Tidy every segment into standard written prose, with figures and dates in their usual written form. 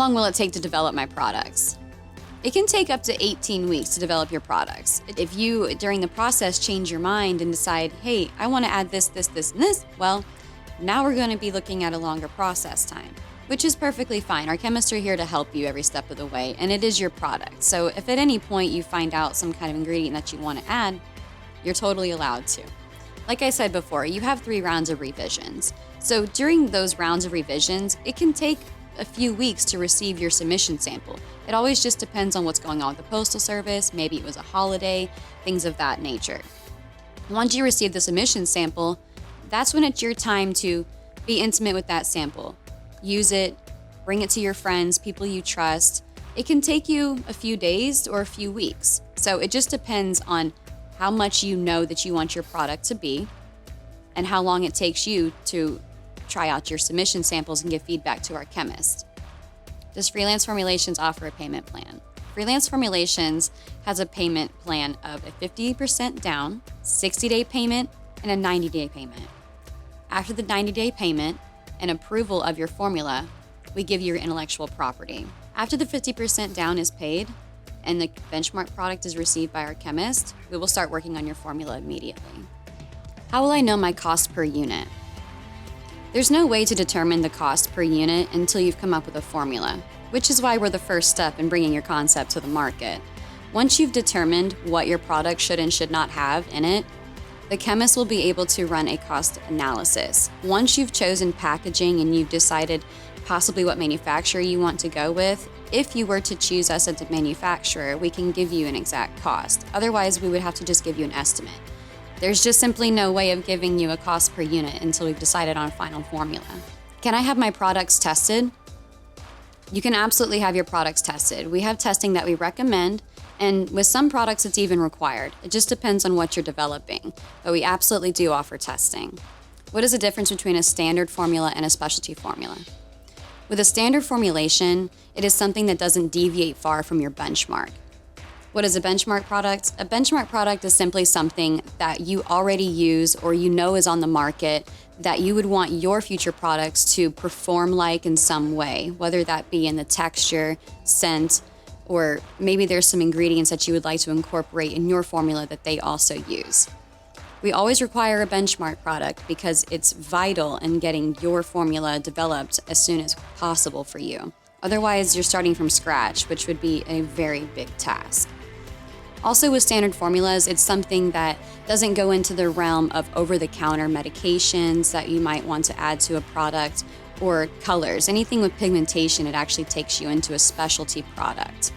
long will it take to develop my products? It can take up to 18 weeks to develop your products. If you, during the process, change your mind and decide, hey, I want to add this, this, this, and this, well, now we're going to be looking at a longer process time, which is perfectly fine. Our chemists are here to help you every step of the way, and it is your product. So if at any point you find out some kind of ingredient that you want to add, you're totally allowed to. Like I said before, you have 3 rounds of revisions. So during those rounds of revisions, it can take a few weeks to receive your submission sample. It always just depends on what's going on with the Postal Service. Maybe it was a holiday, things of that nature. Once you receive the submission sample, that's when it's your time to be intimate with that sample. Use it, bring it to your friends, people you trust. It can take you a few days or a few weeks. So it just depends on how much you know that you want your product to be and how long it takes you to try out your submission samples and give feedback to our chemist. Does Freelance Formulations offer a payment plan? Freelance Formulations has a payment plan of a 50% down, 60-day payment, and a 90-day payment. After the 90-day payment and approval of your formula, we give you your intellectual property. After the 50% down is paid and the benchmark product is received by our chemist, we will start working on your formula immediately. How will I know my cost per unit? There's no way to determine the cost per unit until you've come up with a formula, which is why we're the first step in bringing your concept to the market. Once you've determined what your product should and should not have in it, the chemist will be able to run a cost analysis. Once you've chosen packaging and you've decided possibly what manufacturer you want to go with, if you were to choose us as a manufacturer, we can give you an exact cost. Otherwise, we would have to just give you an estimate. There's just simply no way of giving you a cost per unit until we've decided on a final formula. Can I have my products tested? You can absolutely have your products tested. We have testing that we recommend, and with some products it's even required. It just depends on what you're developing, but we absolutely do offer testing. What is the difference between a standard formula and a specialty formula? With a standard formulation, it is something that doesn't deviate far from your benchmark. What is a benchmark product? A benchmark product is simply something that you already use or you know is on the market that you would want your future products to perform like in some way, whether that be in the texture, scent, or maybe there's some ingredients that you would like to incorporate in your formula that they also use. We always require a benchmark product because it's vital in getting your formula developed as soon as possible for you. Otherwise, you're starting from scratch, which would be a very big task. Also with standard formulas, it's something that doesn't go into the realm of over-the-counter medications that you might want to add to a product or colors. Anything with pigmentation, it actually takes you into a specialty product.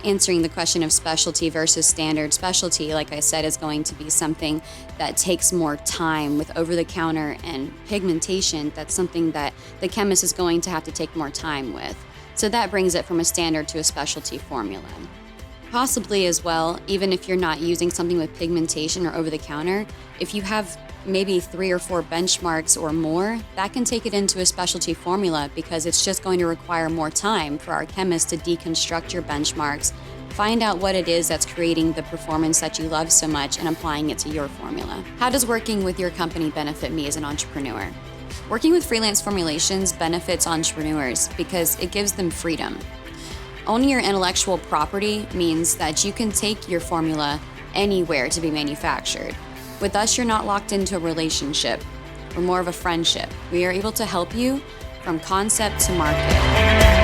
Answering the question of specialty versus standard, specialty, like I said, is going to be something that takes more time. With over-the-counter and pigmentation, that's something that the chemist is going to have to take more time with. So that brings it from a standard to a specialty formula. Possibly as well, even if you're not using something with pigmentation or over-the-counter, if you have maybe 3 or 4 benchmarks or more, that can take it into a specialty formula because it's just going to require more time for our chemists to deconstruct your benchmarks, find out what it is that's creating the performance that you love so much and applying it to your formula. How does working with your company benefit me as an entrepreneur? Working with Freelance Formulations benefits entrepreneurs because it gives them freedom. Owning your intellectual property means that you can take your formula anywhere to be manufactured. With us, you're not locked into a relationship. We're more of a friendship. We are able to help you from concept to market.